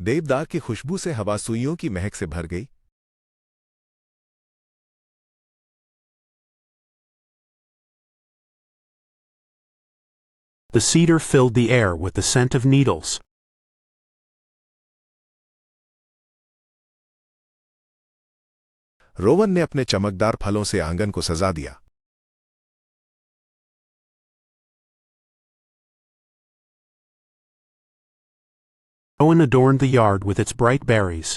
देवदार की खुशबू से हवा सुइयों की महक से भर गई। The cedar filled the air with the scent of needles. Rowan ने अपने चमकदार फलों से आंगन को सजा दिया। Rowan adorned the yard with its bright berries.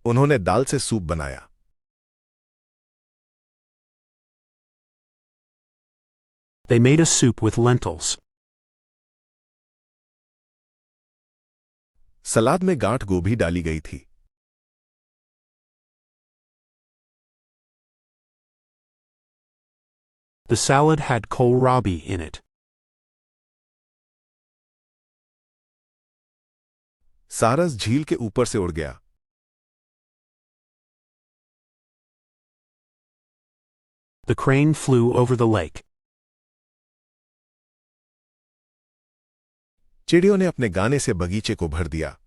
उन्होंने दाल से सूप बनाया। They made a soup with lentils. सलाद में गांठ गोभी डाली गई थी। The salad had kohlrabi in it. सारस झील के ऊपर से उड़ गया। The crane flew over the lake. चिड़ियों ने अपने गाने से बगीचे को भर दिया।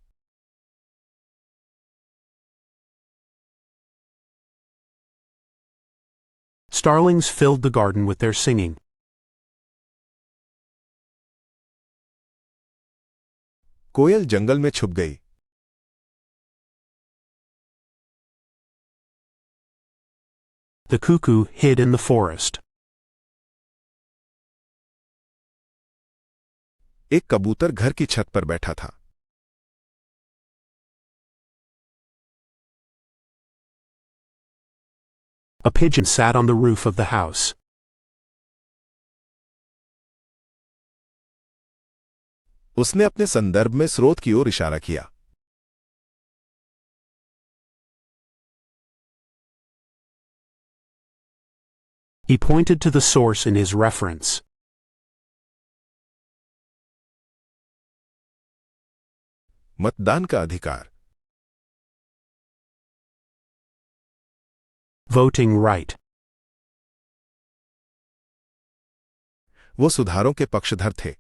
Starlings filled the garden with their singing. कोयल जंगल में छुप गई। The cuckoo hid in the forest. एक कबूतर घर की छत पर बैठा था। A pigeon sat on the roof of the house. उसने अपने संदर्भ में स्रोत की ओर इशारा किया। He pointed to the source in his reference. मतदान का अधिकार। Voting right. वो सुधारों के पक्षधर थे।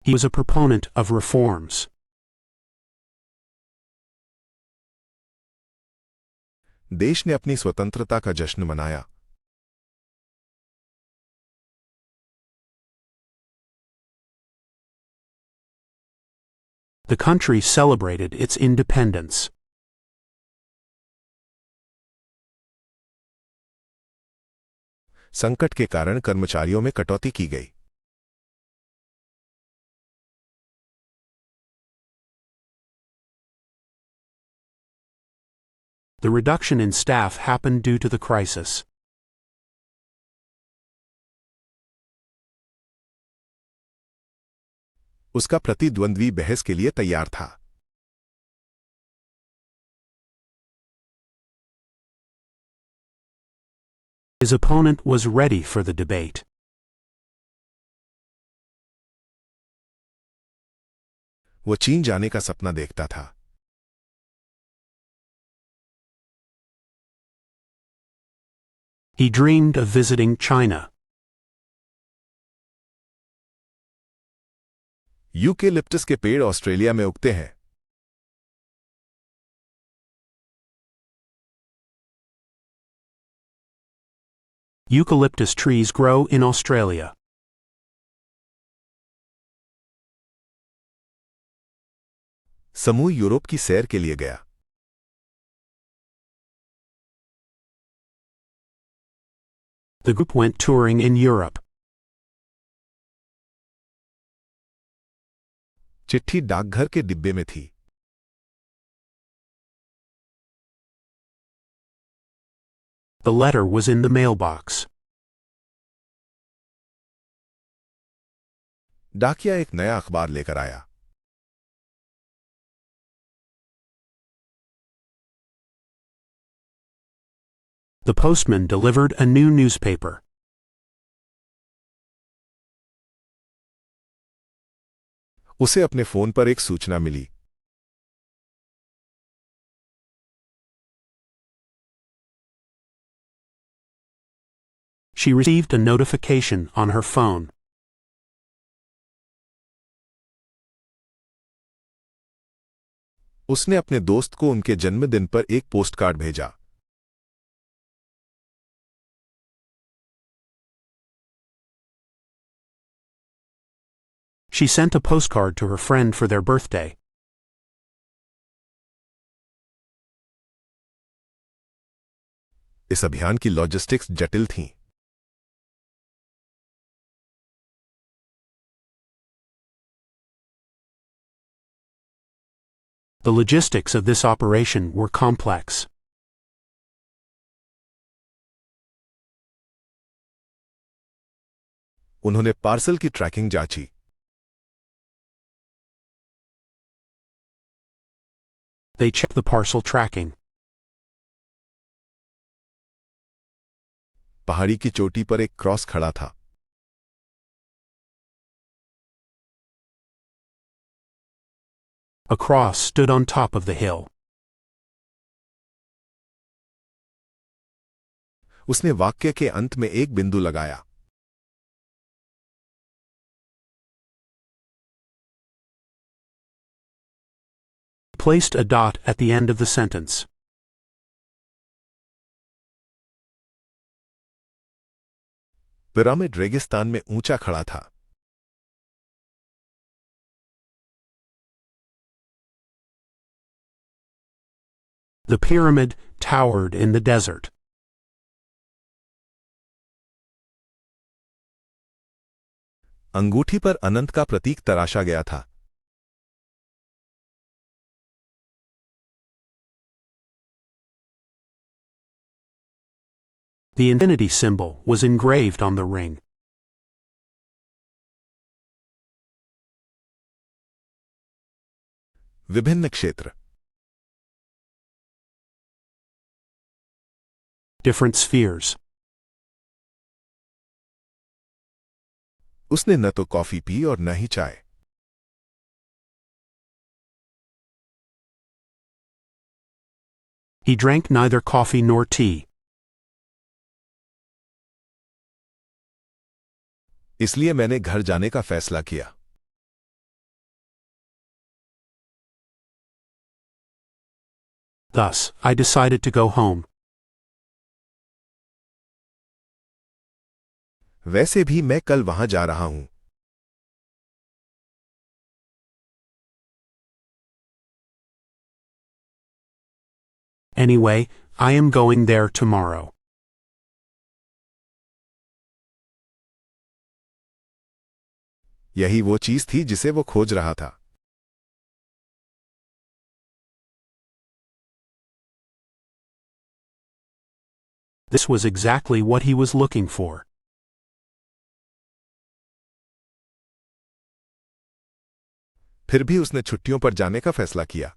He was a proponent of reforms. देश ने अपनी स्वतंत्रता का जश्न मनाया। The country celebrated its independence. संकट के कारण कर्मचारियों में कटौती की गई। The reduction in staff happened due to the crisis. उसका प्रतिद्वंद्वी बहस के लिए तैयार था। His opponent was ready for the debate. वो चीन जाने का सपना देखता था। He dreamed of visiting China. Eucalyptus के पेड़ ऑस्ट्रेलिया में उगते हैं। Eucalyptus trees grow in Australia. समूह यूरोप की सैर के लिए गया। The group went touring in Europe. चिट्ठी डाकघर के डिब्बे में थी। The letter was in the mailbox. डाकिया एक नया अखबार लेकर आया। The postman delivered a new newspaper. उसे अपने फोन पर एक सूचना मिली। She received a notification on her phone. उसने अपने दोस्त को उनके जन्मदिन पर एक पोस्टकार्ड भेजा। She sent a postcard to her friend for their birthday. इस अभियान की लॉजिस्टिक्स जटिल थीं। The logistics of this operation were complex. उन्होंने पार्सल की ट्रैकिंग जांची। They checked the parcel tracking. पहाड़ी की चोटी पर एक क्रॉस खड़ा था। A cross stood on top of the hill. उसने वाक्य के अंत में एक बिंदु लगाया। Placed a dot at the end of the sentence. Pyramid रेगिस्तान में ऊंचा खड़ा था। The pyramid towered in the desert. अंगूठी पर अनंत का प्रतीक तराशा गया था। The infinity symbol was engraved on the ring. विभिन्न क्षेत्र। Different spheres. उसने न तो कॉफी पी और न ही चाय। He drank neither coffee nor tea. इसलिए मैंने घर जाने का फैसला किया। Thus, I decided to go home. वैसे भी मैं कल वहां जा रहा हूं। Anyway, I am going there tomorrow. यही वो चीज थी जिसे वो खोज रहा था। This was exactly what he was looking for. फिर भी उसने छुट्टियों पर जाने का फैसला किया।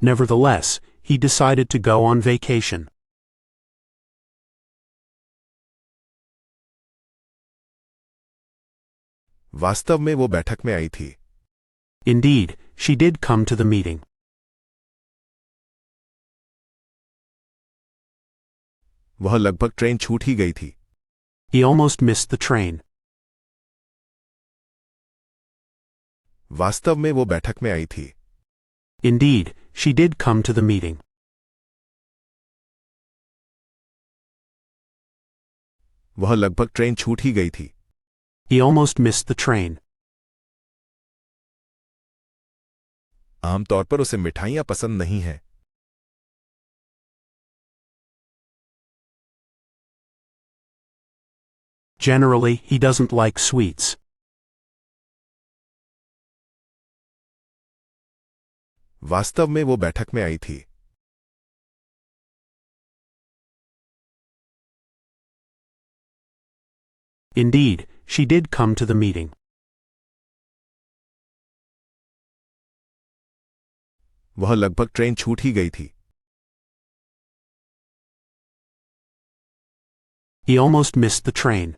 Nevertheless, he decided to go on vacation. वास्तव में वो बैठक में आई थी। Indeed, she did come to the meeting. वह लगभग ट्रेन छूट ही गई थी। He almost missed the train. वास्तव में वो बैठक में आई थी। Indeed, she did come to the meeting. वह लगभग ट्रेन छूट ही गई थी। He almost missed the train. आमतौर पर उसे मिठाइयां पसंद नहीं हैं। Generally, he doesn't like sweets. वास्तव में वो बैठक में आई थी। Indeed, she did come to the meeting. वह लगभग ट्रेन छूट ही गई थी। He almost missed the train.